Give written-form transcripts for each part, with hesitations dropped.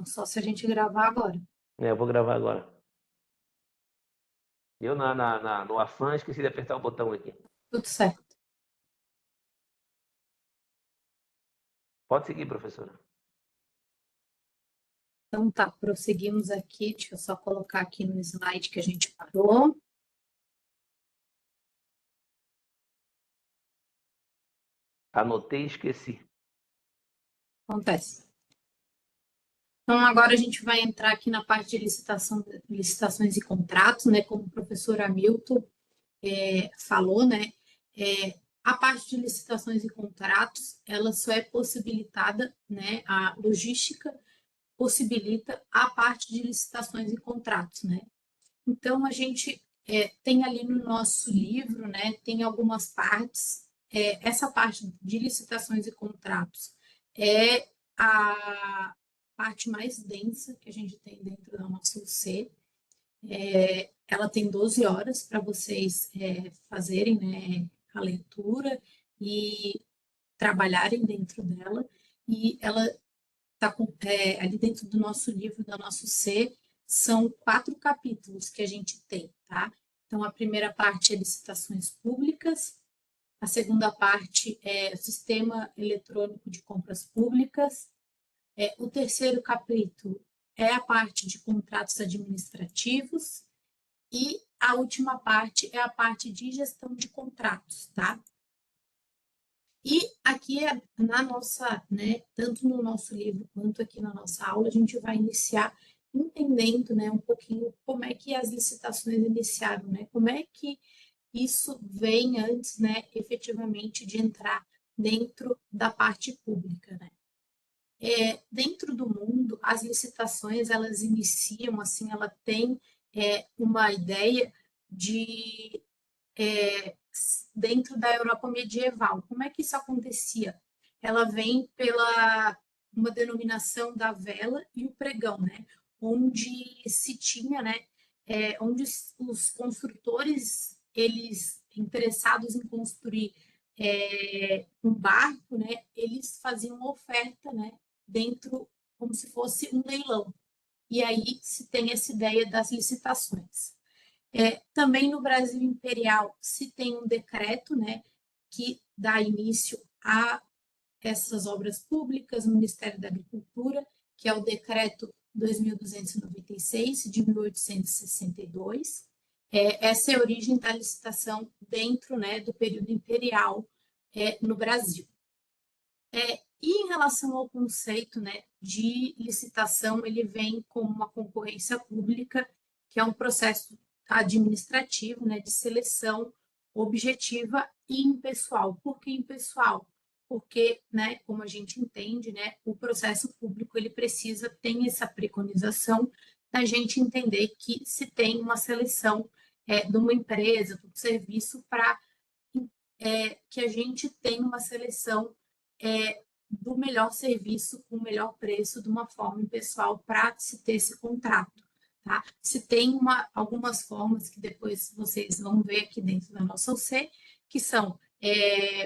Só se a gente gravar agora. Eu vou gravar agora. Eu, no afã, esqueci de apertar o botão aqui. Tudo certo. Pode seguir, professora. Então tá, prosseguimos aqui. Deixa eu só colocar aqui no slide que a gente parou. Anotei e esqueci. Acontece. Então, agora a gente vai entrar aqui na parte de licitações e contratos, né? Como o professor Hamilton falou, né? A parte de licitações e contratos, ela só é possibilitada, né? A logística possibilita a parte de licitações e contratos, né? Então, a gente tem ali no nosso livro, né? Tem algumas partes. Essa parte de licitações e contratos é a parte mais densa que a gente tem dentro da nossa UC. Ela tem 12 horas para vocês fazerem, né, a leitura e trabalharem dentro dela. E ela está ali dentro do nosso livro, da nosso C, são 4 capítulos que a gente tem, tá? Então, a primeira parte é licitações públicas, a segunda parte é o sistema eletrônico de compras públicas, o terceiro capítulo é a parte de contratos administrativos e a última parte é a parte de gestão de contratos, tá? E aqui na nossa, né, tanto no nosso livro quanto aqui na nossa aula, a gente vai iniciar entendendo, né, um pouquinho como é que as licitações iniciaram, né? Como é que isso vem antes, né, efetivamente de entrar dentro da parte pública, né? Dentro do mundo, as licitações, elas iniciam, assim, ela tem uma ideia de dentro da Europa medieval. Como é que isso acontecia? Ela vem pela uma denominação da vela e o pregão, né? Onde se tinha, né? Onde os construtores, eles interessados em construir um barco, né? Eles faziam uma oferta, né? Dentro, como se fosse um leilão. E aí se tem essa ideia das licitações. Também no Brasil Imperial se tem um decreto, né, que dá início a essas obras públicas no Ministério da Agricultura, que é o decreto 2296 de 1862. Essa é a origem da licitação dentro, né, do período imperial no Brasil. E em relação ao conceito, né, de licitação, ele vem como uma concorrência pública, que é um processo administrativo, né, de seleção objetiva e impessoal. Por que impessoal? Porque, né, como a gente entende, né, o processo público ele precisa tem essa preconização da gente entender que se tem uma seleção de uma empresa, do serviço para que a gente tenha uma seleção do melhor serviço com o melhor preço de uma forma impessoal para se ter esse contrato. Tá? Se tem algumas formas que depois vocês vão ver aqui dentro da nossa OC, que são,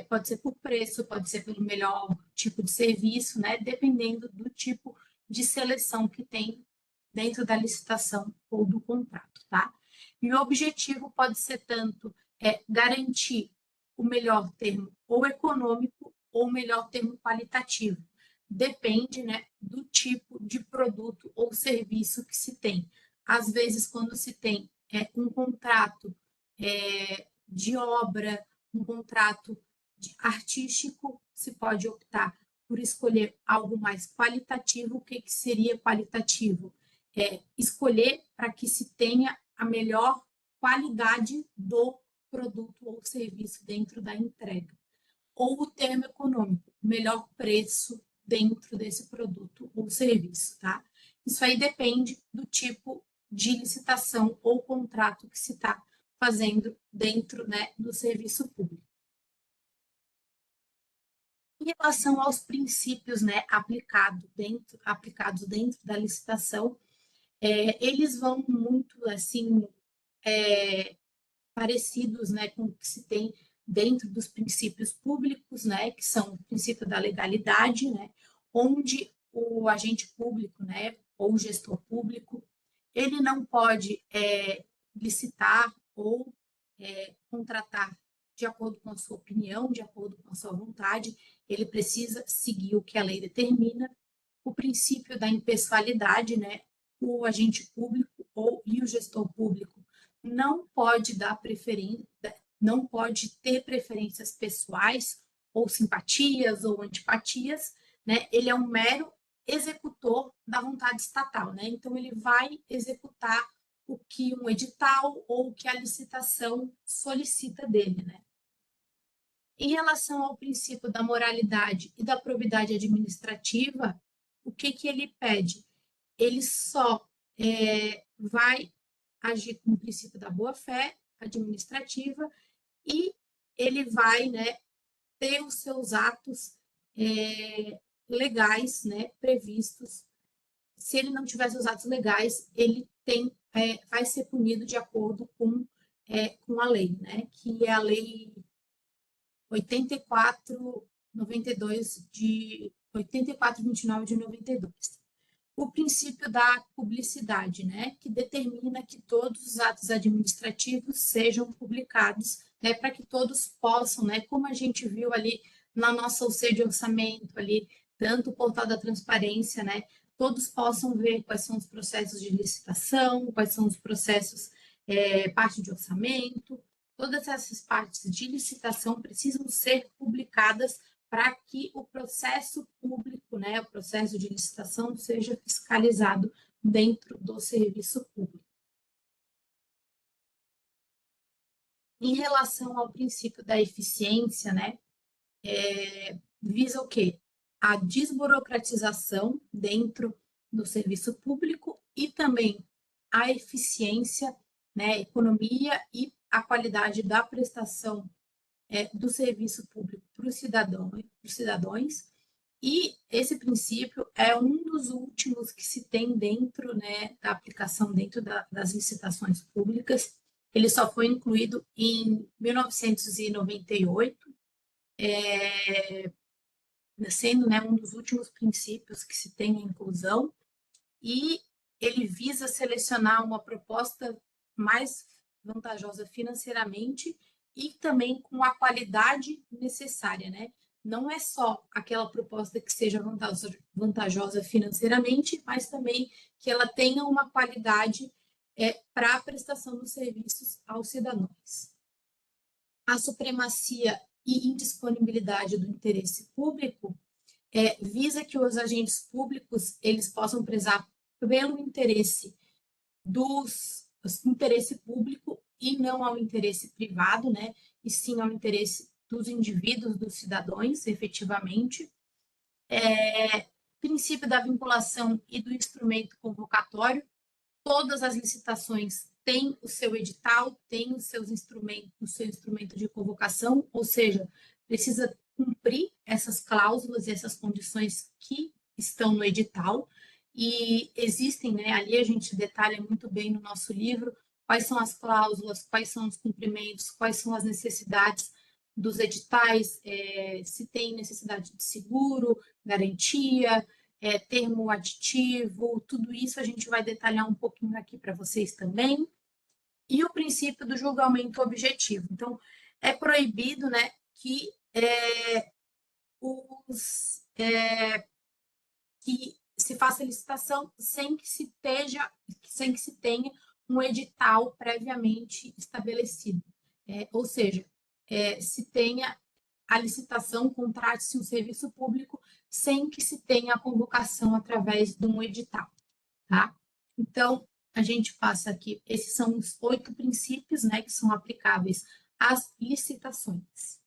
pode ser por preço, pode ser pelo melhor tipo de serviço, né? Dependendo do tipo de seleção que tem dentro da licitação ou do contrato. Tá? E o objetivo pode ser tanto garantir o melhor termo ou econômico ou o melhor termo qualitativo. Depende, né, do tipo de produto ou serviço que se tem. Às vezes, quando se tem um contrato de obra, um contrato artístico, se pode optar por escolher algo mais qualitativo. O que seria qualitativo? Escolher para que se tenha a melhor qualidade do produto ou serviço dentro da entrega. Ou o termo econômico, melhor preço dentro desse produto ou serviço, tá? Isso aí depende do tipo de licitação ou contrato que se está fazendo dentro, né, do serviço público. Em relação aos princípios, né, aplicados dentro da licitação, eles vão muito, assim, parecidos, né, com o que se tem dentro dos princípios públicos, né, que são o princípio da legalidade, né, onde o agente público, né, ou gestor público, ele não pode licitar ou contratar de acordo com a sua opinião, de acordo com a sua vontade, ele precisa seguir o que a lei determina, o princípio da impessoalidade, né? O agente público e o gestor público não pode dar preferência, não pode ter preferências pessoais ou simpatias ou antipatias, né? Ele é um mero executor da vontade estatal, né? Então ele vai executar o que um edital ou o que a licitação solicita dele, né? Em relação ao princípio da moralidade e da probidade administrativa, o que ele pede? Ele só vai agir com o princípio da boa-fé administrativa e ele vai, né, ter os seus atos legais, né, previstos. Se ele não tiver seus atos legais, ele vai ser punido de acordo com a lei, né, que é a lei 84/92 de 84/29 de 92. O princípio da publicidade, né, que determina que todos os atos administrativos sejam publicados, né, para que todos possam, né, como a gente viu ali na nossa alceia de orçamento ali, tanto o portal da transparência, né, todos possam ver quais são os processos de licitação, quais são os processos, parte de orçamento, todas essas partes de licitação precisam ser publicadas para que o processo público, né, o processo de licitação seja fiscalizado dentro do serviço público. Em relação ao princípio da eficiência, né, visa o quê? A desburocratização dentro do serviço público e também a eficiência, né, economia e a qualidade da prestação do serviço público para os cidadãos, e esse princípio é um dos últimos que se tem dentro, né, da aplicação dentro das licitações públicas. Ele só foi incluído em 1998, sendo, né, um dos últimos princípios que se tem a inclusão, e ele visa selecionar uma proposta mais vantajosa financeiramente e também com a qualidade necessária, né? Não é só aquela proposta que seja vantajosa financeiramente, mas também que ela tenha uma qualidade para a prestação dos serviços aos cidadãos. A supremacia e indisponibilidade do interesse público visa que os agentes públicos eles possam prezar pelo interesse interesse público e não ao interesse privado, né? E sim ao interesse dos indivíduos, dos cidadãos, efetivamente. Princípio da vinculação e do instrumento convocatório. Todas as licitações têm o seu edital, têm os seus instrumentos, o seu instrumento de convocação, ou seja, precisa cumprir essas cláusulas e essas condições que estão no edital. E existem, né, ali a gente detalha muito bem no nosso livro quais são as cláusulas, quais são os cumprimentos, quais são as necessidades dos editais, se tem necessidade de seguro, garantia, termo aditivo, tudo isso a gente vai detalhar um pouquinho aqui para vocês também. E o princípio do julgamento objetivo. Então, é proibido, né, que que se faça licitação sem que se tenha um edital previamente estabelecido. Ou seja, se tenha a licitação, contrate-se um serviço público sem que se tenha a convocação através de um edital, tá? Então, a gente passa aqui, esses são os 8 princípios, né, que são aplicáveis às licitações.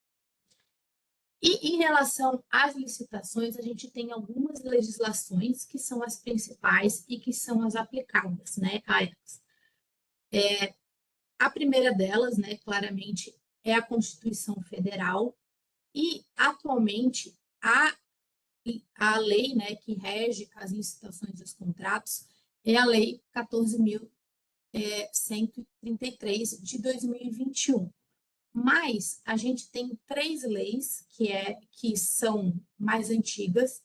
E em relação às licitações, a gente tem algumas legislações que são as principais e que são as aplicadas, né, a elas. A primeira delas, né, claramente, é a Constituição Federal e, atualmente, a lei, né, que rege as licitações e os contratos é a Lei 14.133 de 2021. Mas a gente tem 3 leis que são mais antigas,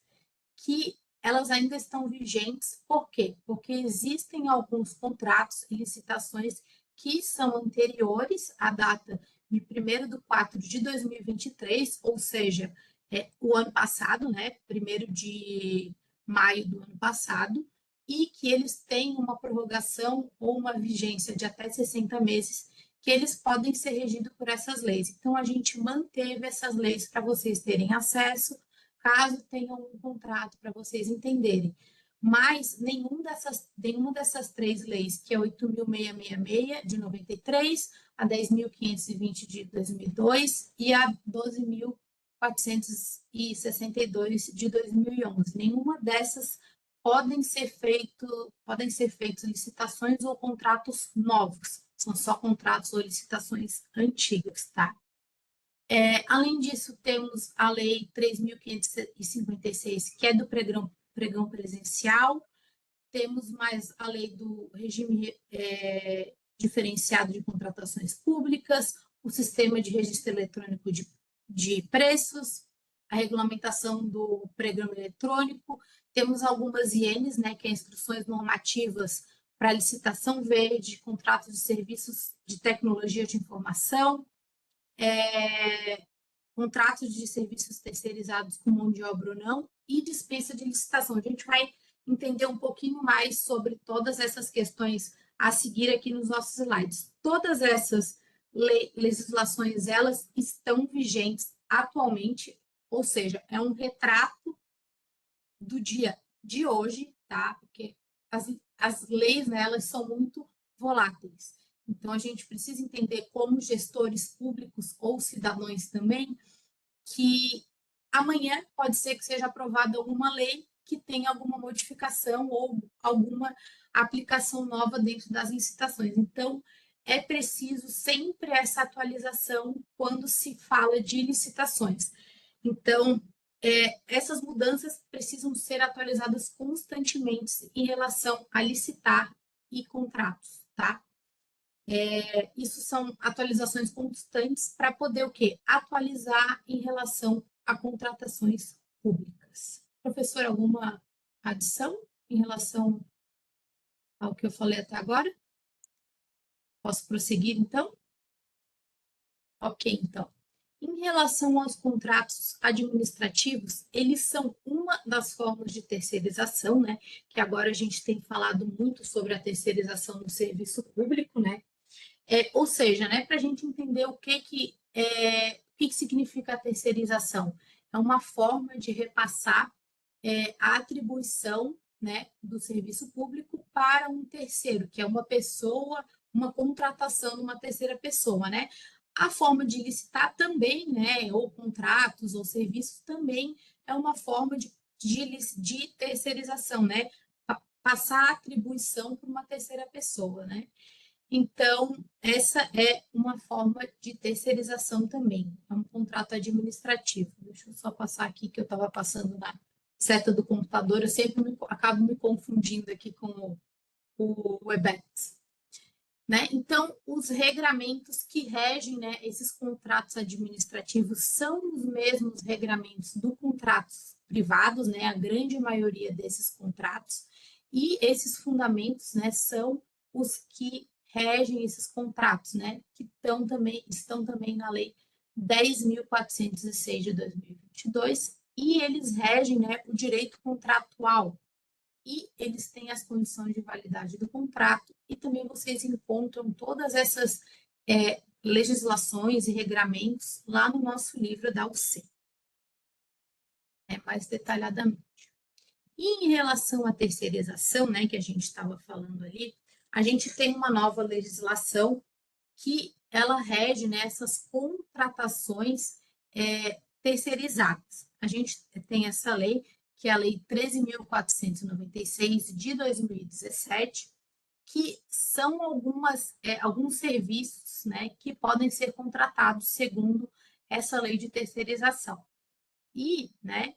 que elas ainda estão vigentes. Por quê? Porque existem alguns contratos e licitações que são anteriores à data de 1º de 4 de 2023, ou seja, o ano passado, né? 1º de maio do ano passado, e que eles têm uma prorrogação ou uma vigência de até 60 meses, que eles podem ser regidos por essas leis. Então, a gente manteve essas leis para vocês terem acesso, caso tenham um contrato, para vocês entenderem. Mas nenhuma dessas 3 leis, que é 8.666 de 93, a 10.520 de 2002 e a 12.462 de 2011, nenhuma dessas podem ser feitas licitações ou contratos novos, são só contratos ou licitações antigas, tá? Além disso, temos a Lei 3.556, que é do pregão presencial, temos mais a Lei do Regime Diferenciado de Contratações Públicas, o Sistema de Registro Eletrônico de Preços, a regulamentação do pregão eletrônico, temos algumas INs, né, que é Instruções Normativas para Licitação Verde, Contratos de Serviços de Tecnologia de Informação, contratos de serviços terceirizados com mão de obra ou não, e dispensa de licitação. A gente vai entender um pouquinho mais sobre todas essas questões a seguir aqui nos nossos slides. Todas essas legislações, elas estão vigentes atualmente, ou seja, é um retrato do dia de hoje, tá? Porque as leis, né, elas são muito voláteis. Então, a gente precisa entender como gestores públicos ou cidadãos também, que amanhã pode ser que seja aprovada alguma lei que tenha alguma modificação ou alguma aplicação nova dentro das licitações. Então, é preciso sempre essa atualização quando se fala de licitações. Então, essas mudanças precisam ser atualizadas constantemente em relação a licitar e contratos, tá? Isso são atualizações constantes para poder o quê? Atualizar em relação a contratações públicas. Professor, alguma adição em relação ao que eu falei até agora? Posso prosseguir, então? Ok, então. Em relação aos contratos administrativos, eles são uma das formas de terceirização, né? Que agora a gente tem falado muito sobre a terceirização do serviço público, né? Ou seja, né, para a gente entender o que significa a terceirização. É uma forma de repassar a atribuição, né, do serviço público para um terceiro, que é uma pessoa, uma contratação de uma terceira pessoa, né? A forma de licitar também, né, ou contratos ou serviços também é uma forma de terceirização, né? Passar a atribuição para uma terceira pessoa, né? Então, essa é uma forma de terceirização também, é um contrato administrativo. Deixa eu só passar aqui, que eu estava passando na seta do computador, eu sempre acabo me confundindo aqui com o Webex. Né? Então, os regramentos que regem, né, esses contratos administrativos são os mesmos regramentos do contratos privados, né, a grande maioria desses contratos, e esses fundamentos, né, são os que regem esses contratos, né, que estão também na Lei 10.406 de 2022, e eles regem, né, o direito contratual, e eles têm as condições de validade do contrato, e também vocês encontram todas essas legislações e regramentos lá no nosso livro da UC, mais detalhadamente. E em relação à terceirização, né, que a gente estava falando ali, a gente tem uma nova legislação que ela rege, né, essas contratações terceirizadas. A gente tem essa lei, que é a Lei 13.496 de 2017, que são alguns serviços, né, que podem ser contratados segundo essa lei de terceirização. E, né,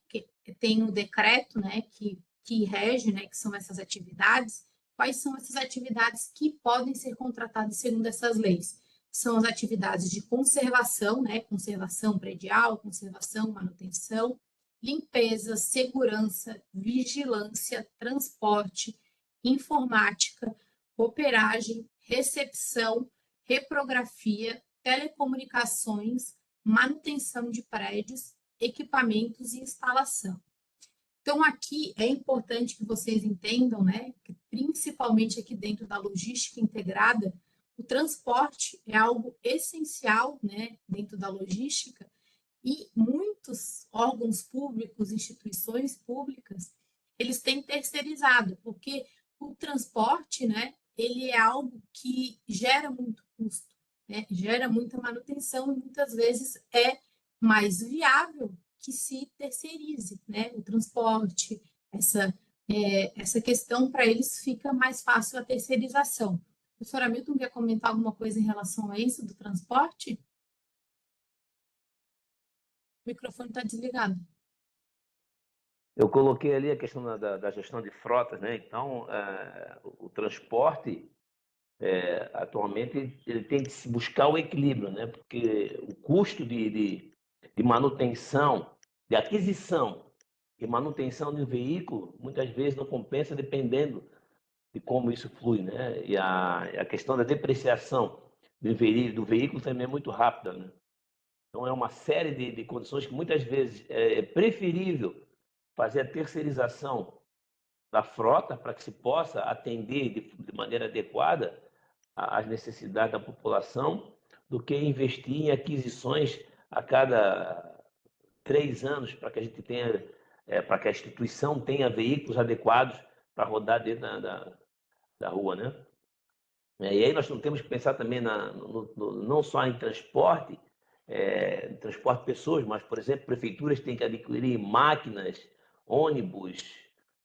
tem o decreto, né, que rege, né, que são essas atividades. Quais são essas atividades que podem ser contratadas segundo essas leis? São as atividades de conservação, né, conservação predial, conservação, manutenção, limpeza, segurança, vigilância, transporte, informática, cooperagem, recepção, reprografia, telecomunicações, manutenção de prédios, equipamentos e instalação. Então, aqui é importante que vocês entendam, né, que principalmente aqui dentro da logística integrada, o transporte é algo essencial, né, dentro da logística, e muitos órgãos públicos, instituições públicas, eles têm terceirizado, porque o transporte, né, ele é algo que gera muito custo, né, gera muita manutenção e muitas vezes é mais viável que se terceirize, né, o transporte, essa questão para eles fica mais fácil a terceirização. O professor Hamilton quer comentar alguma coisa em relação a isso do transporte? O microfone está desligado. Eu coloquei ali a questão da gestão de frotas, né? Então, o transporte, atualmente, ele tem que se buscar o equilíbrio, né? Porque o custo de manutenção, de aquisição e manutenção de um veículo, muitas vezes não compensa dependendo de como isso flui, né? E a questão da depreciação do veículo também é muito rápida, né? Então, é uma série de condições que muitas vezes é preferível fazer a terceirização da frota para que se possa atender de maneira adequada às necessidades da população, do que investir em aquisições a cada 3 anos para que a gente tenha, para que a instituição tenha veículos adequados para rodar dentro da rua, né? E aí nós não temos que pensar também não só em transporte de pessoas, mas, por exemplo, prefeituras têm que adquirir máquinas, ônibus,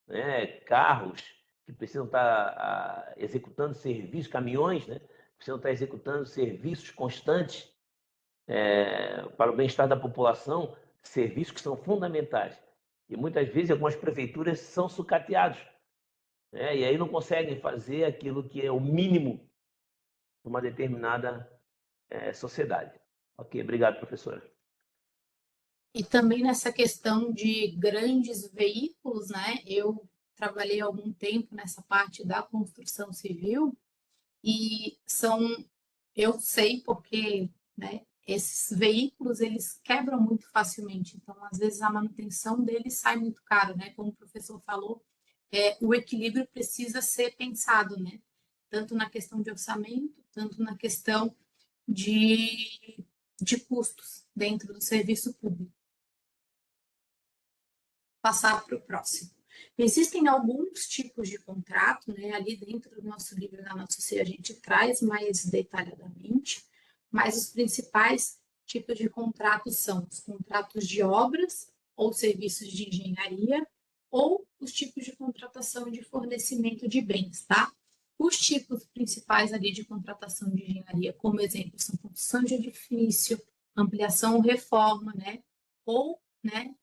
né, carros que precisam estar executando serviços, caminhões, né, precisam estar executando serviços constantes para o bem-estar da população, serviços que são fundamentais. E muitas vezes algumas prefeituras são sucateadas, né, e aí não conseguem fazer aquilo que é o mínimo de uma determinada sociedade. Ok, obrigado, professora. E também nessa questão de grandes veículos, né? Eu trabalhei algum tempo nessa parte da construção civil e eu sei porque, né, esses veículos eles quebram muito facilmente, então às vezes a manutenção deles sai muito caro, né? Como o professor falou, o equilíbrio precisa ser pensado, né? Tanto na questão de orçamento, tanto na questão de custos dentro do serviço público. Passar para o próximo. Existem alguns tipos de contrato, né? Ali dentro do nosso livro da nossa a gente traz mais detalhadamente, mas os principais tipos de contratos são os contratos de obras ou serviços de engenharia ou os tipos de contratação de fornecimento de bens, tá? Os tipos principais ali de contratação de engenharia, como exemplo, são construção de edifício, ampliação ou reforma, né? Ou, né,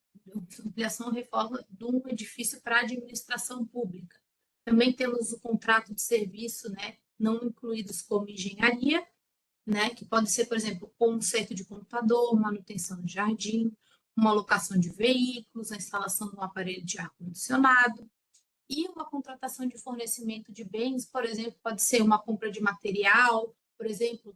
ampliação ou reforma de um edifício para administração pública. Também temos o contrato de serviço, né, não incluídos como engenharia, né, que pode ser, por exemplo, conserto de computador, manutenção de jardim, uma locação de veículos, a instalação de um aparelho de ar-condicionado, e uma contratação de fornecimento de bens, por exemplo, pode ser uma compra de material, por exemplo,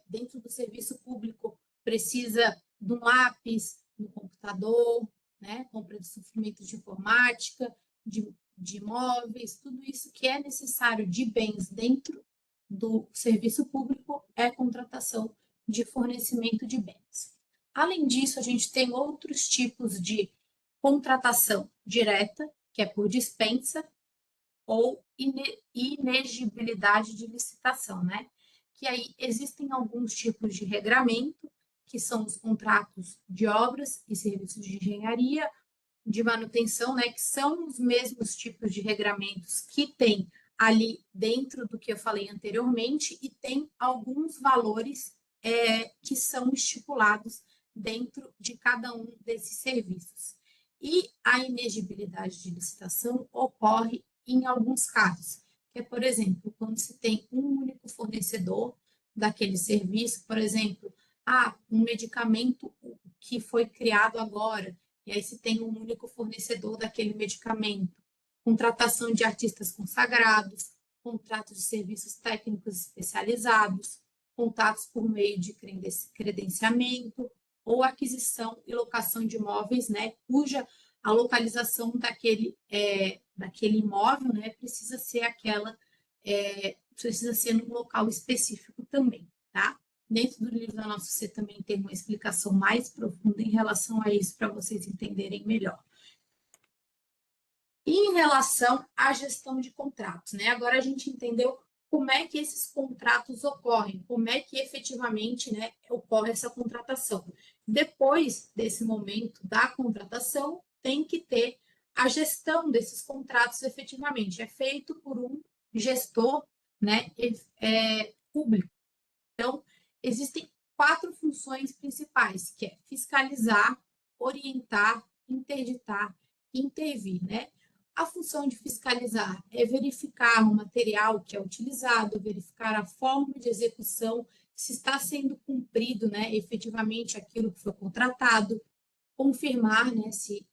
dentro do serviço público precisa de um lápis no computador, né? Compra de suprimentos de informática, de imóveis, tudo isso que é necessário de bens dentro do serviço público é contratação de fornecimento de bens. Além disso, a gente tem outros tipos de contratação direta, que é por dispensa, ou inegibilidade de licitação, né? Que aí existem alguns tipos de regramento, que são os contratos de obras e serviços de engenharia, de manutenção, né? Que são os mesmos tipos de regramentos que tem ali dentro do que eu falei anteriormente e tem alguns valores que são estipulados dentro de cada um desses serviços. E a inegibilidade de licitação ocorre em alguns casos, que é, por exemplo, quando se tem um único fornecedor daquele serviço, por exemplo, um medicamento que foi criado agora, e aí se tem um único fornecedor daquele medicamento, contratação de artistas consagrados, contratos de serviços técnicos especializados, contatos por meio de credenciamento ou aquisição e locação de imóveis, né, cuja a localização daquele imóvel, né, precisa ser num local específico também, tá? Dentro do livro da Nossa C também tem uma explicação mais profunda em relação a isso, para vocês entenderem melhor. E em relação à gestão de contratos, né? Agora a gente entendeu como é que esses contratos ocorrem, como é que efetivamente, né, ocorre essa contratação. Depois desse momento da contratação, tem que ter a gestão desses contratos efetivamente. É feito por um gestor, né, público. Então, existem 4 funções principais, que é fiscalizar, orientar, interditar e intervir, né? A função de fiscalizar é verificar o material que é utilizado, verificar a forma de execução, se está sendo cumprido, né, efetivamente aquilo que foi contratado, confirmar, né, se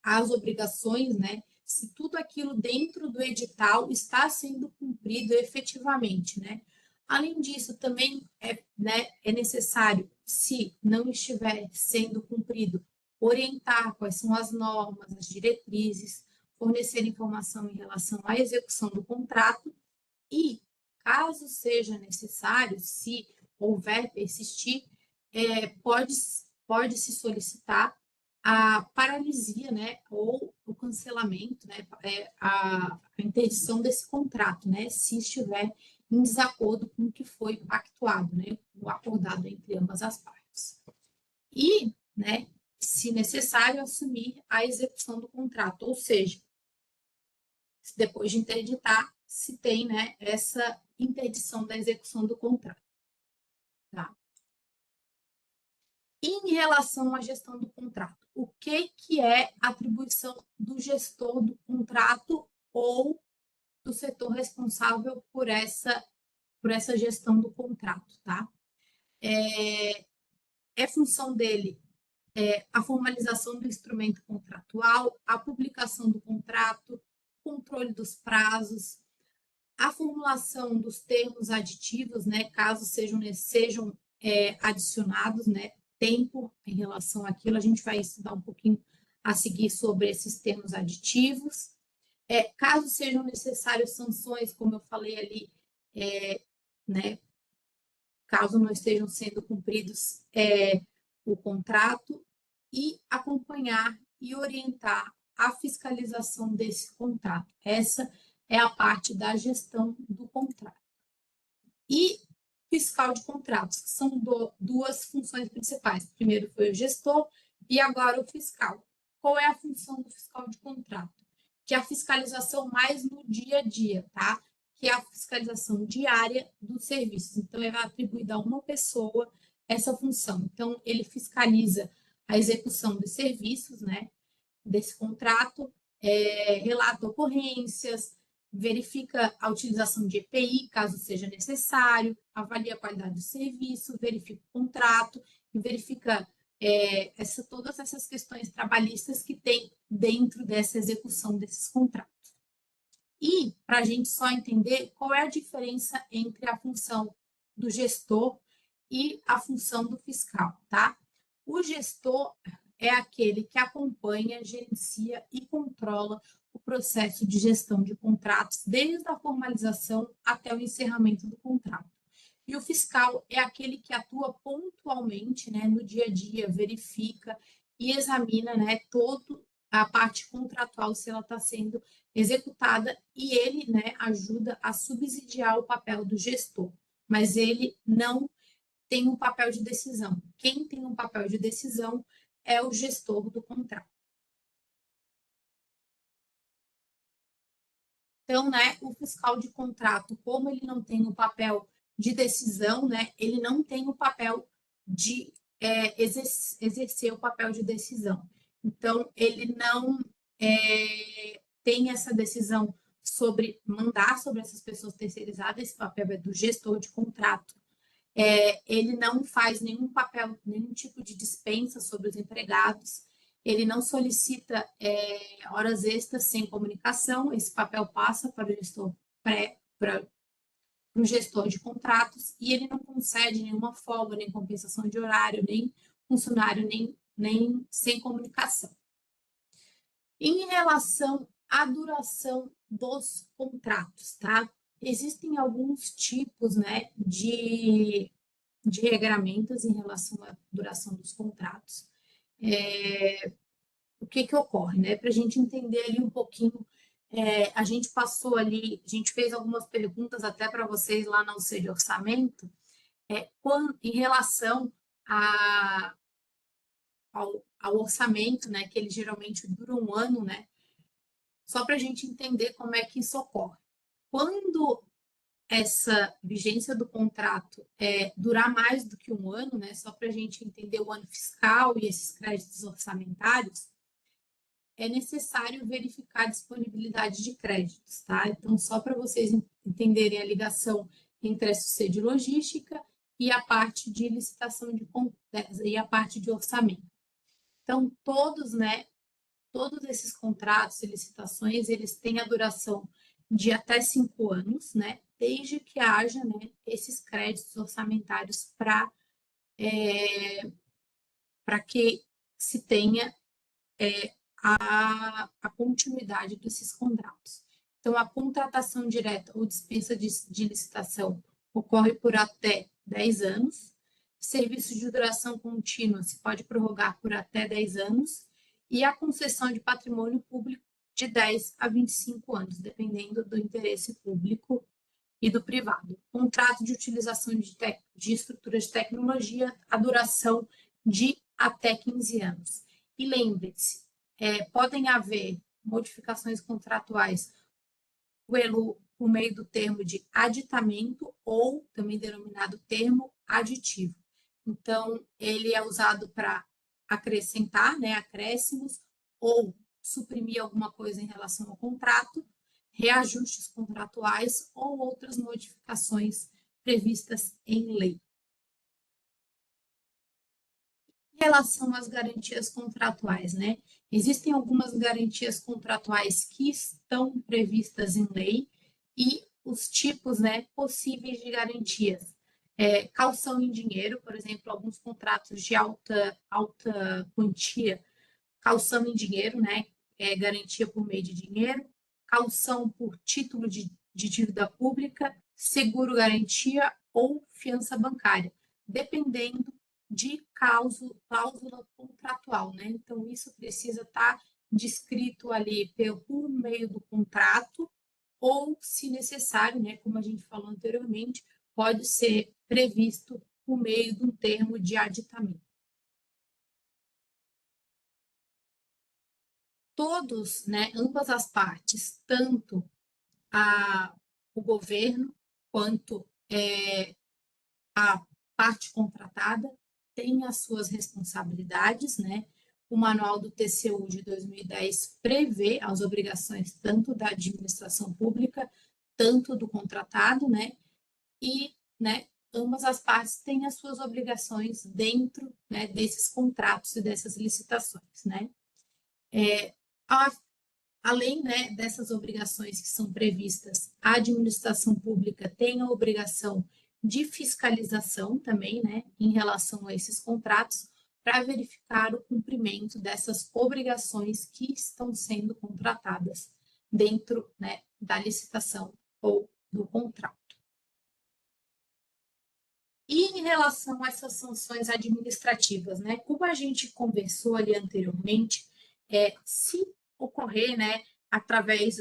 as obrigações, né, se tudo aquilo dentro do edital está sendo cumprido efetivamente, né? Além disso, também é necessário, se não estiver sendo cumprido, orientar quais são as normas, as diretrizes, fornecer informação em relação à execução do contrato e, caso seja necessário, se houver persistir, pode se solicitar a paralisia, né, ou o cancelamento, né, a interdição desse contrato, né, se estiver em desacordo com o que foi pactuado, né, o acordado entre ambas as partes. E, né, se necessário, assumir a execução do contrato, ou seja, depois de interditar, se tem, né, essa interdição da execução do contrato. Tá? E em relação à gestão do contrato, o que é atribuição do gestor do contrato ou do setor responsável por essa gestão do contrato, tá? É função dele a formalização do instrumento contratual, a publicação do contrato, controle dos prazos, a formulação dos termos aditivos, né, caso sejam adicionados, né, tempo em relação àquilo, a gente vai estudar um pouquinho a seguir sobre esses termos aditivos. Caso sejam necessárias sanções, como eu falei ali, né, caso não estejam sendo cumpridos o contrato, e acompanhar e orientar a fiscalização desse contrato. Essa é a parte da gestão do contrato. E fiscal de contratos, que são duas funções principais. Primeiro foi o gestor e agora o fiscal. Qual é a função do fiscal de contrato? Que é a fiscalização mais no dia a dia, tá? Que é a fiscalização diária dos serviços. Então, ele vai atribuir a uma pessoa essa função. Então, ele fiscaliza a execução dos serviços, né, desse contrato, relata ocorrências, verifica a utilização de EPI, caso seja necessário, avalia a qualidade do serviço, verifica o contrato e verifica todas essas questões trabalhistas que tem dentro dessa execução desses contratos. E, para a gente só entender qual é a diferença entre a função do gestor e a função do fiscal, tá? O gestor é aquele que acompanha, gerencia e controla o processo de gestão de contratos, desde a formalização até o encerramento do contrato. E o fiscal é aquele que atua pontualmente, né, no dia a dia, verifica e examina, né, toda a parte contratual, se ela está sendo executada, e ele, né, ajuda a subsidiar o papel do gestor, mas ele não tem um papel de decisão. Quem tem um papel de decisão é o gestor do contrato. Então, né, o fiscal de contrato, como ele não tem o papel de decisão, né, ele não tem o papel de exercer o papel de decisão. Então, ele não tem essa decisão sobre mandar sobre essas pessoas terceirizadas, esse papel é do gestor de contrato. Ele não faz nenhum papel, nenhum tipo de dispensa sobre os empregados, ele não solicita horas extras sem comunicação, esse papel passa para o gestor para o gestor de contratos, e ele não concede nenhuma folga, nem compensação de horário, nem funcionário, nem sem comunicação. Em relação à duração dos contratos, tá? Existem alguns tipos, né, de regramentos em relação à duração dos contratos. O que ocorre, né? Para a gente entender ali um pouquinho, a gente passou ali, a gente fez algumas perguntas até para vocês lá na UC de orçamento, em relação ao orçamento, né? Que ele geralmente dura um ano, né? Só para a gente entender como é que isso ocorre. Quando essa vigência do contrato durar mais do que um ano, né? Só para a gente entender o ano fiscal e esses créditos orçamentários, é necessário verificar a disponibilidade de créditos, tá? Então, só para vocês entenderem a ligação entre a SUC de logística e a parte de licitação e a parte de orçamento. Então, todos esses contratos e licitações, eles têm a duração de até 5 anos, né? Desde que haja, né, esses créditos orçamentários para que se tenha a continuidade desses contratos. Então, a contratação direta ou dispensa de licitação ocorre por até 10 anos. Serviço de duração contínua se pode prorrogar por até 10 anos. E a concessão de patrimônio público de 10 a 25 anos, dependendo do interesse público e do privado. Contrato de utilização de estruturas de tecnologia, a duração de até 15 anos. E lembre-se, podem haver modificações contratuais por meio do termo de aditamento ou também denominado termo aditivo. Então, ele é usado para acrescentar, né, acréscimos ou suprimir alguma coisa em relação ao contrato, reajustes contratuais ou outras modificações previstas em lei. Em relação às garantias contratuais, né? Existem algumas garantias contratuais que estão previstas em lei e os tipos, né, possíveis de garantias. Caução em dinheiro, por exemplo, alguns contratos de alta quantia, caução em dinheiro, né, garantia por meio de dinheiro, caução por título de dívida pública, seguro garantia ou fiança bancária, dependendo de cláusula contratual, né? Então, isso precisa estar descrito ali por meio do contrato, ou, se necessário, né, como a gente falou anteriormente, pode ser previsto por meio de um termo de aditamento. Todos, né, ambas as partes, tanto o governo quanto a parte contratada, têm as suas responsabilidades, né? O manual do TCU de 2010 prevê as obrigações tanto da administração pública, tanto do contratado, né? E, né, ambas as partes têm as suas obrigações dentro, né, desses contratos e dessas licitações, né? Além, né, dessas obrigações que são previstas, a administração pública tem a obrigação de fiscalização também, né, em relação a esses contratos, para verificar o cumprimento dessas obrigações que estão sendo contratadas dentro, né, da licitação ou do contrato. E em relação a essas sanções administrativas, né, como a gente conversou ali anteriormente, se ocorrer, né, através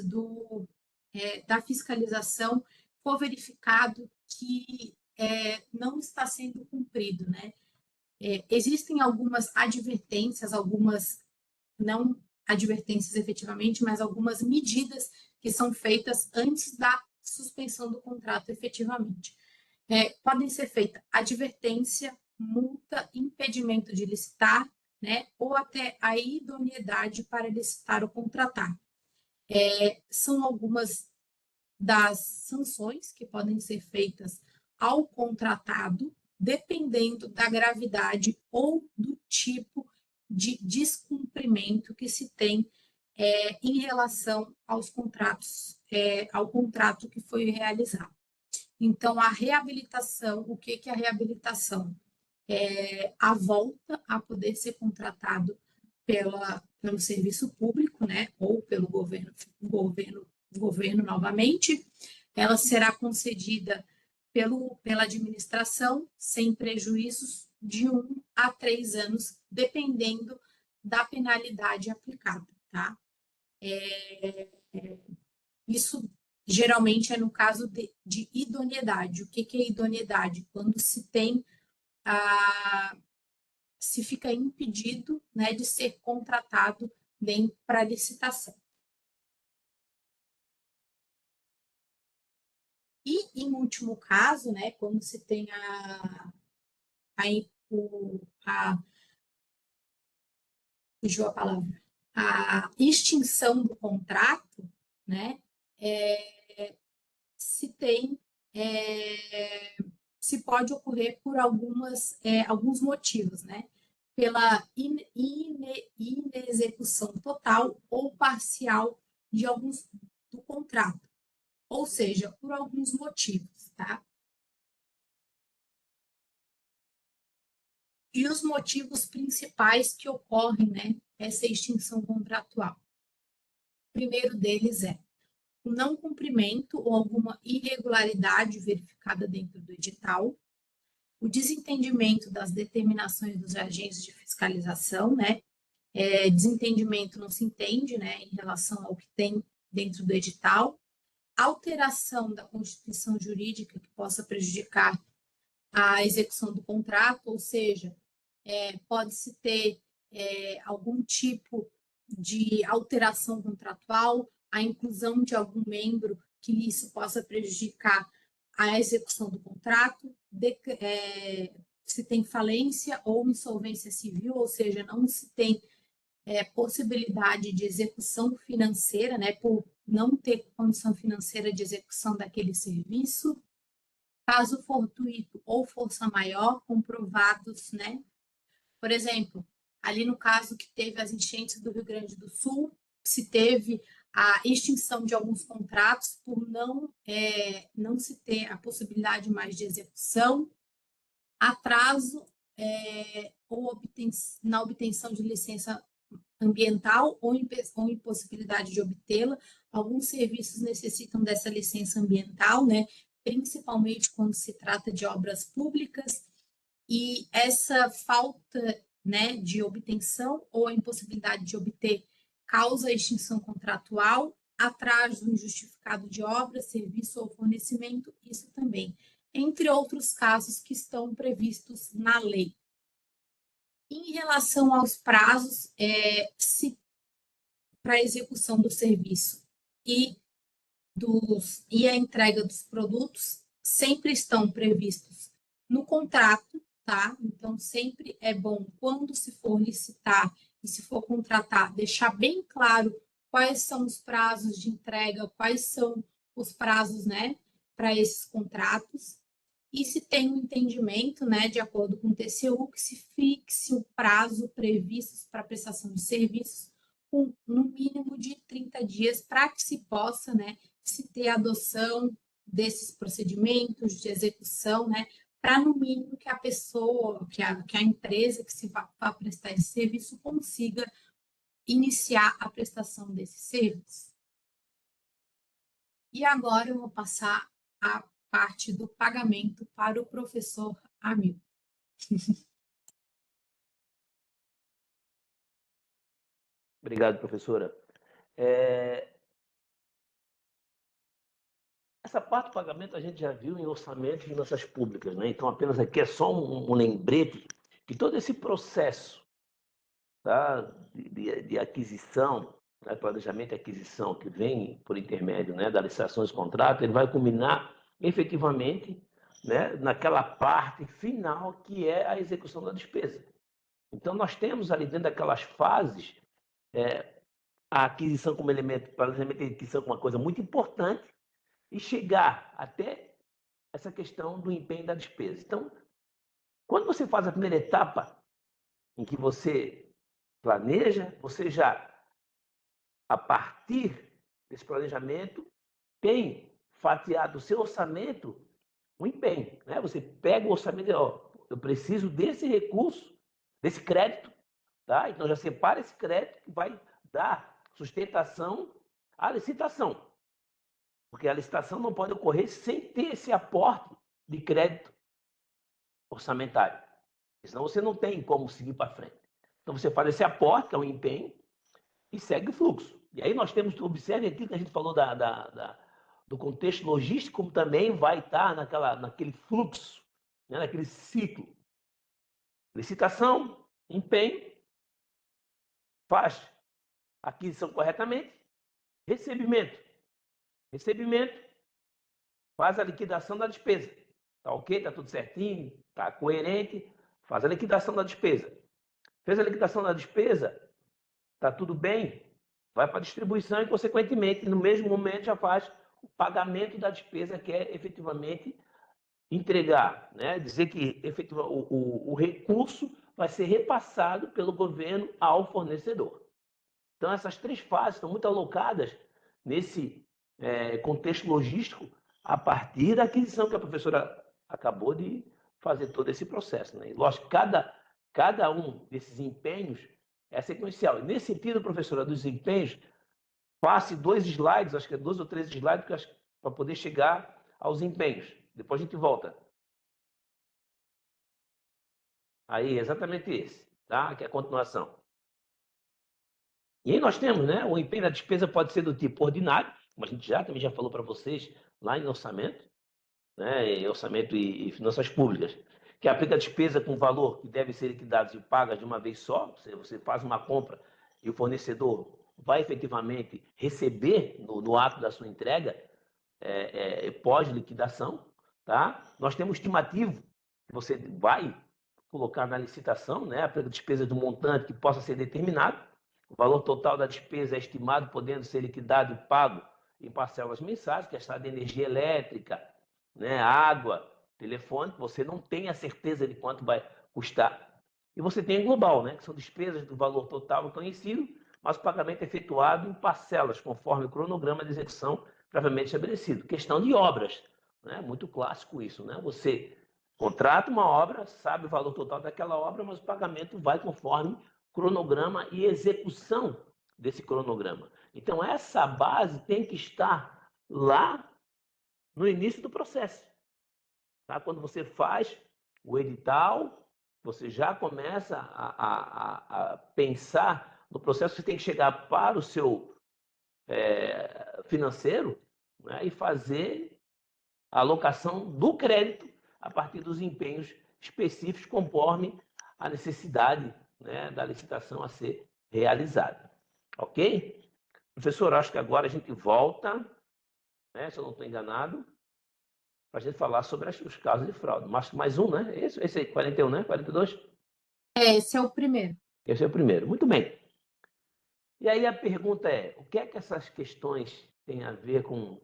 da fiscalização, for verificado que não está sendo cumprido, né? Existem algumas advertências, algumas não advertências efetivamente, mas algumas medidas que são feitas antes da suspensão do contrato efetivamente. Podem ser feitas advertência, multa, impedimento de licitar, né, ou até a idoneidade para licitar ou contratar. São algumas das sanções que podem ser feitas ao contratado, dependendo da gravidade ou do tipo de descumprimento que se tem em relação aos contratos, ao contrato que foi realizado. Então, a reabilitação, o que é a reabilitação? A volta a poder ser contratado pelo serviço público, né, ou pelo governo novamente. Ela será concedida pela administração, sem prejuízos, de 1 a 3 anos, dependendo da penalidade aplicada, tá? Isso geralmente é no caso de idoneidade. O que é idoneidade? Quando se tem se fica impedido, né, de ser contratado para licitação. E, em último caso, né, quando se tem fugiu a palavra, a extinção do contrato, né, se tem, se pode ocorrer por alguns motivos, né, pela inexecução total ou parcial de alguns do contrato, ou seja, por alguns motivos, tá? E os motivos principais que ocorrem, né, essa extinção contratual. O primeiro deles é o não cumprimento ou alguma irregularidade verificada dentro do edital, o desentendimento das determinações dos agentes de fiscalização, né? Desentendimento não se entende, né, em relação ao que tem dentro do edital, alteração da constituição jurídica que possa prejudicar a execução do contrato, ou seja, pode-se ter algum tipo de alteração contratual, a inclusão de algum membro que isso possa prejudicar a execução do contrato, se tem falência ou insolvência civil, ou seja, não se tem possibilidade de execução financeira, né, por não ter condição financeira de execução daquele serviço, caso fortuito ou força maior comprovados, né? Por exemplo, ali no caso que teve as enchentes do Rio Grande do Sul, se teve a extinção de alguns contratos por não se ter a possibilidade mais de execução, atraso na obtenção de licença ambiental ou impossibilidade de obtê-la. Alguns serviços necessitam dessa licença ambiental, né? Principalmente quando se trata de obras públicas, e essa falta, né, de obtenção ou a impossibilidade de obter causa extinção contratual, atraso injustificado de obra, serviço ou fornecimento, isso também, entre outros casos que estão previstos na lei. Em relação aos prazos, para a execução do serviço e a entrega dos produtos, sempre estão previstos no contrato, tá? Então, sempre é bom, quando se for licitar e se for contratar, deixar bem claro quais são os prazos de entrega, quais são os prazos, né, para esses contratos. E se tem um entendimento, né, de acordo com o TCU, que se fixe o prazo previsto para prestação de serviços com no mínimo de 30 dias para que se possa, né, se ter adoção desses procedimentos de execução, né, para no mínimo que a pessoa, que a empresa que se vá prestar esse serviço consiga iniciar a prestação desse serviço. E agora eu vou passar a parte do pagamento para o professor Hamilton. Obrigado, professora. Essa parte do pagamento a gente já viu em orçamentos de finanças públicas, né? Então, apenas aqui é só um lembrete que todo esse processo, tá, de aquisição, né, planejamento e aquisição que vem por intermédio, né, da licitação de contrato, ele vai culminar efetivamente, né, naquela parte final que é a execução da despesa. Então, nós temos ali dentro daquelas fases a aquisição como elemento, planejamento e aquisição como uma coisa muito importante, e chegar até essa questão do empenho da despesa. Então, quando você faz a primeira etapa, em que você planeja, você já, a partir desse planejamento, tem fatiado o seu orçamento um empenho, né? Você pega o orçamento e diz, ó, eu preciso desse recurso, desse crédito, tá? Então já separa esse crédito que vai dar sustentação à licitação. Porque a licitação não pode ocorrer sem ter esse aporte de crédito orçamentário. Senão você não tem como seguir para frente. Então você faz esse aporte, que é um empenho, e segue o fluxo. E aí nós temos, observe aqui que a gente falou do contexto logístico, como também vai estar naquele fluxo, né, naquele ciclo. Licitação, empenho, faz aquisição corretamente, recebimento. Recebimento, faz a liquidação da despesa. Tá ok? Tá tudo certinho? Tá coerente? Faz a liquidação da despesa. Fez a liquidação da despesa, tá tudo bem? Vai para a distribuição e, consequentemente, no mesmo momento já faz o pagamento da despesa, que é efetivamente entregar, né? Dizer que o recurso vai ser repassado pelo governo ao fornecedor. Então, essas três fases estão muito alocadas nesse contexto logístico a partir da aquisição que a professora acabou de fazer todo esse processo, né? E, lógico, cada um desses empenhos é sequencial. E, nesse sentido, professora, dos empenhos, passe 2 slides, acho que é 2 ou 3 slides, para poder chegar aos empenhos. Depois a gente volta. Aí, exatamente esse, tá? Que é a continuação. E aí nós temos, né? O empenho da despesa pode ser do tipo ordinário, como a gente também já falou para vocês lá em orçamento, né? Em orçamento e finanças públicas, que aplica a despesa com valor que deve ser liquidado e paga de uma vez só. Você faz uma compra e o fornecedor vai efetivamente receber no ato da sua entrega pós-liquidação, tá? Nós temos estimativo que você vai colocar na licitação, né? A despesa do montante que possa ser determinado. O valor total da despesa é estimado, podendo ser liquidado e pago em parcelas mensais, que é a de energia elétrica, né? Água, telefone, você não tem a certeza de quanto vai custar. E você tem o global, né? Que são despesas do valor total conhecido, mas o pagamento é efetuado em parcelas, conforme o cronograma de execução previamente estabelecido. Questão de obras, né? Muito clássico isso, né? Você contrata uma obra, sabe o valor total daquela obra, mas o pagamento vai conforme cronograma e execução desse cronograma. Então, essa base tem que estar lá no início do processo. Tá? Quando você faz o edital, você já começa a pensar no processo, você tem que chegar para o seu financeiro, né, e fazer a alocação do crédito a partir dos empenhos específicos conforme a necessidade, né, da licitação a ser realizada. Ok? Professor, acho que agora a gente volta, né, se eu não estou enganado, para a gente falar sobre os casos de fraude. Mais um, né? Esse aí, 41, né? 42? Esse é o primeiro. Esse é o primeiro. Muito bem. E aí a pergunta é, o que é que essas questões têm a ver com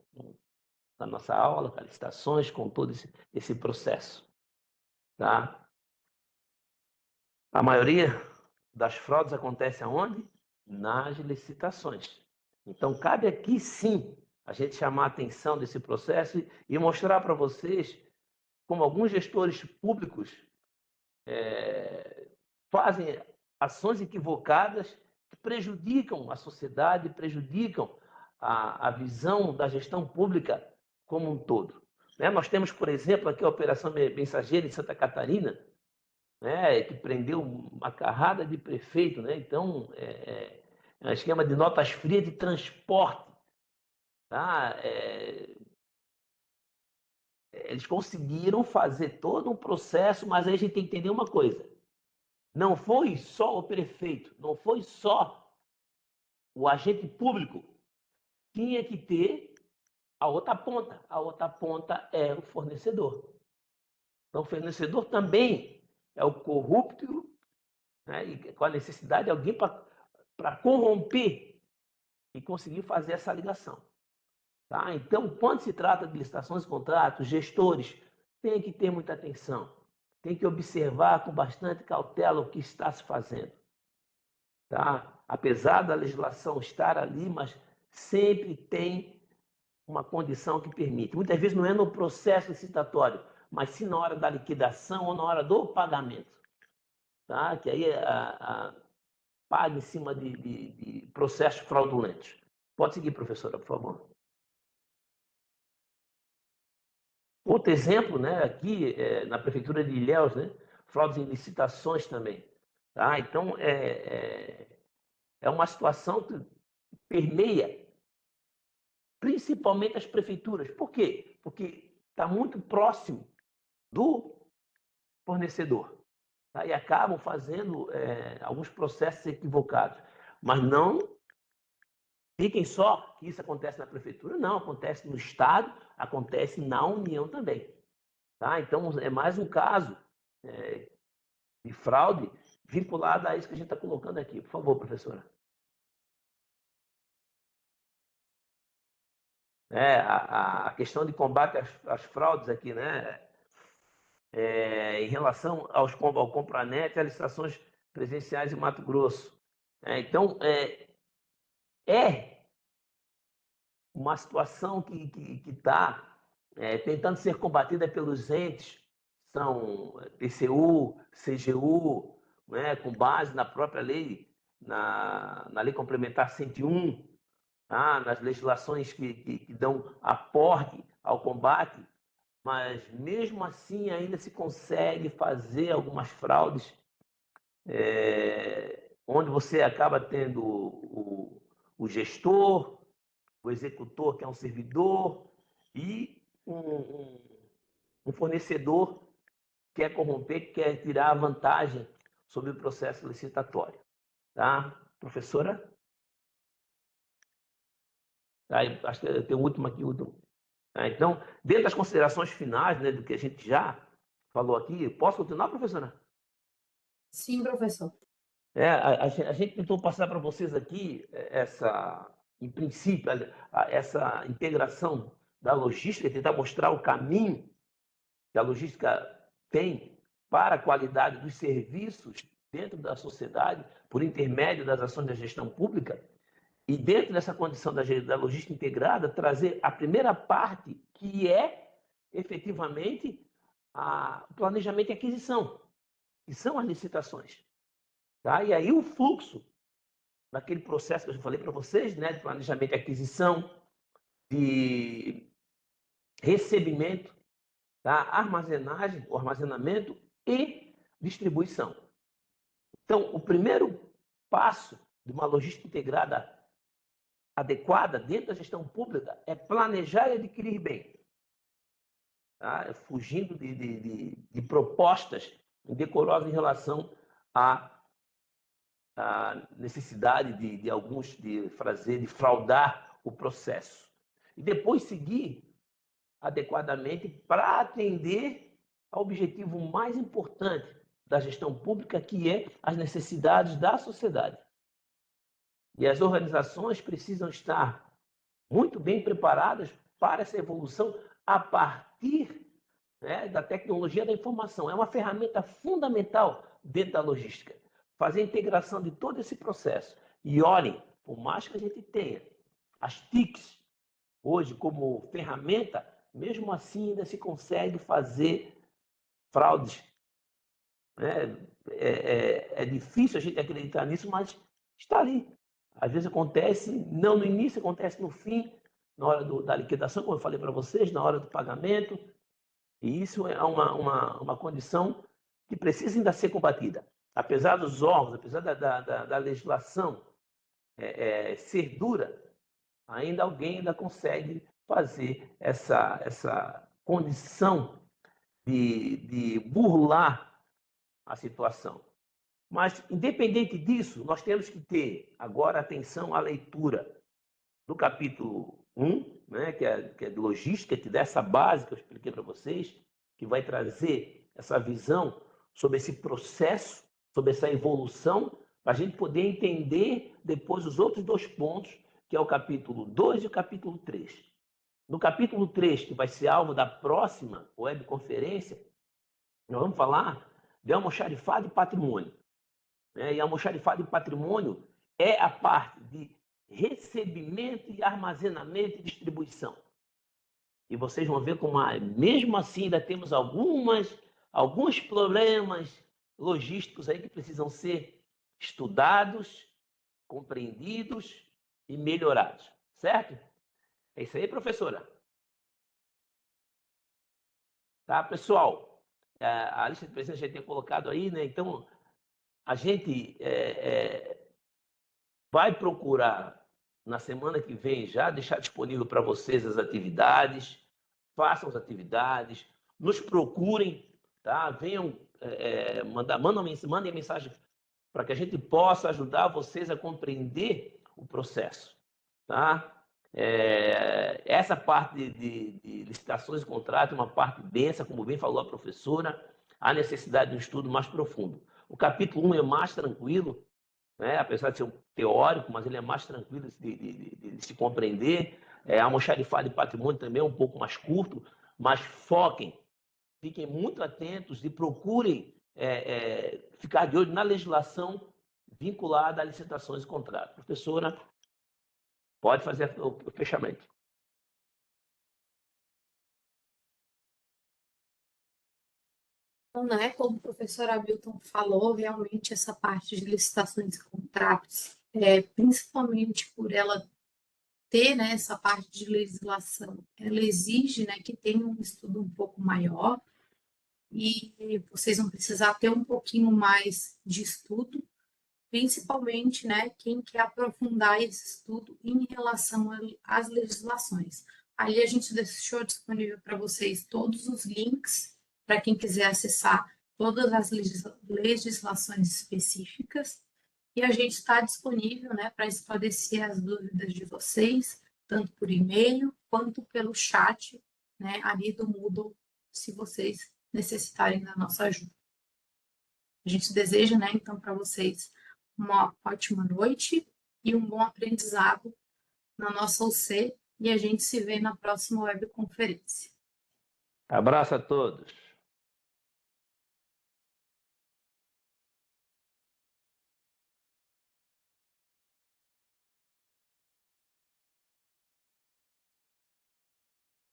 a nossa aula, com as licitações, com todo esse processo? Tá? A maioria das fraudes acontece aonde? Nas licitações. Então, cabe aqui, sim, a gente chamar a atenção desse processo e mostrar para vocês como alguns gestores públicos fazem ações equivocadas que prejudicam a sociedade, prejudicam a visão da gestão pública como um todo. Né? Nós temos, por exemplo, aqui a Operação Mensageira em Santa Catarina, né, que prendeu uma carrada de prefeito, né? Então, um esquema de notas frias de transporte. Tá? Eles conseguiram fazer todo um processo, mas aí a gente tem que entender uma coisa. Não foi só o prefeito, não foi só o agente público. Tinha que ter a outra ponta. A outra ponta é o fornecedor. Então, o fornecedor também é o corrupto, né, e com a necessidade de alguém para corromper e conseguir fazer essa ligação. Tá? Então, quando se trata de licitações e contratos, gestores têm que ter muita atenção, tem que observar com bastante cautela o que está se fazendo. tá? Apesar da legislação estar ali, mas sempre tem uma condição que permite. Muitas vezes não é no processo licitatório, mas sim na hora da liquidação ou na hora do pagamento, tá? Que aí paga em cima de processos fraudulentos. Pode seguir, professora, por favor. Outro exemplo, né, aqui na prefeitura de Ilhéus, né, fraudes em licitações também. Tá? Então, é uma situação que permeia principalmente as prefeituras. Por quê? Porque está muito próximo do fornecedor. Tá? E acabam fazendo alguns processos equivocados. Mas não fiquem só que isso acontece na prefeitura, não. Acontece no Estado, acontece na União também. Tá? Então, é mais um caso de fraude vinculado a isso que a gente está colocando aqui. Por favor, professora. A questão de combate às fraudes aqui, né? Em relação ao Compranet e às licitações presenciais em Mato Grosso. Então, é uma situação que está tentando ser combatida pelos entes, são TCU, CGU, né, com base na própria lei, na Lei Complementar 101, tá, nas legislações que dão aporte ao combate, mas mesmo assim ainda se consegue fazer algumas fraudes, onde você acaba tendo o gestor, o executor, que é um servidor, e um fornecedor que quer corromper, que quer tirar vantagem sobre o processo licitatório. Tá? Professora? Acho que tem o último aqui. Então, dentro das considerações finais, né, do que a gente já falou aqui, posso continuar, professora? Sim, professor. A gente tentou passar para vocês aqui em princípio, essa integração da logística, tentar mostrar o caminho que a logística tem para a qualidade dos serviços dentro da sociedade, por intermédio das ações da gestão pública, e dentro dessa condição da logística integrada, trazer a primeira parte, que é efetivamente o planejamento e aquisição, que são as licitações. Tá? E aí o fluxo daquele processo que eu já falei para vocês, né, de planejamento e aquisição, de recebimento, tá? Armazenagem, o armazenamento e distribuição. Então, o primeiro passo de uma logística integrada adequada dentro da gestão pública é planejar e adquirir bem, tá? Fugindo de propostas indecorosas em relação à necessidade de alguns de fraudar o processo. E depois seguir adequadamente para atender ao objetivo mais importante da gestão pública, que é as necessidades da sociedade. E as organizações precisam estar muito bem preparadas para essa evolução a partir, né, da tecnologia da informação. É uma ferramenta fundamental dentro da logística. Fazer a integração de todo esse processo. E olhem, por mais que a gente tenha as TICs hoje como ferramenta, mesmo assim ainda se consegue fazer fraudes. Né? É difícil a gente acreditar nisso, mas está ali. Às vezes acontece, não no início, acontece no fim, na hora da liquidação, como eu falei para vocês, na hora do pagamento. E isso é uma condição que precisa ainda ser combatida. Apesar dos órgãos, apesar da legislação ser dura, ainda alguém ainda consegue fazer essa condição de burlar a situação. Mas, independente disso, nós temos que ter agora atenção à leitura do capítulo 1, né, que é de logística, que dessa base que eu expliquei para vocês, que vai trazer essa visão sobre esse processo, sobre essa evolução, para a gente poder entender depois os outros dois pontos, que é o capítulo 2 e o capítulo 3. No capítulo 3, que vai ser alvo da próxima webconferência, nós vamos falar de almoxarifado e patrimônio. né? E almoxarifado de patrimônio é a parte de recebimento e armazenamento e distribuição. E vocês vão ver como, mesmo assim, ainda temos alguns problemas logísticos aí que precisam ser estudados, compreendidos e melhorados. Certo? É isso aí, professora. Tá, pessoal? A lista de presença já tinha colocado aí, né? Então, a gente vai procurar, na semana que vem, já deixar disponível para vocês as atividades, façam as atividades, nos procurem, tá? Venham mandem mensagem para que a gente possa ajudar vocês a compreender o processo, tá? Essa parte de licitações e contratos é uma parte densa, como bem falou a professora, há necessidade de um estudo mais profundo. O capítulo 1 é mais tranquilo, né? Apesar de ser um teórico, mas ele é mais tranquilo de se compreender. A almoxarifado de patrimônio também é um pouco mais curto, mas foquem, fiquem muito atentos e procurem ficar de olho na legislação vinculada a licitações e contratos. Professora, pode fazer o fechamento. Então, né, como o professor Hamilton falou, realmente essa parte de licitações e contratos, principalmente por ela ter, né, essa parte de legislação, ela exige, né, que tenha um estudo um pouco maior e vocês vão precisar ter um pouquinho mais de estudo, principalmente, né, quem quer aprofundar esse estudo em relação às legislações. Ali a gente deixou disponível para vocês todos os links para quem quiser acessar todas as legislações específicas e a gente está disponível, né, para esclarecer as dúvidas de vocês, tanto por e-mail quanto pelo chat, né, ali do Moodle, se vocês necessitarem da nossa ajuda. A gente deseja, né, então, para vocês uma ótima noite e um bom aprendizado na nossa UC e a gente se vê na próxima webconferência. Abraço a todos.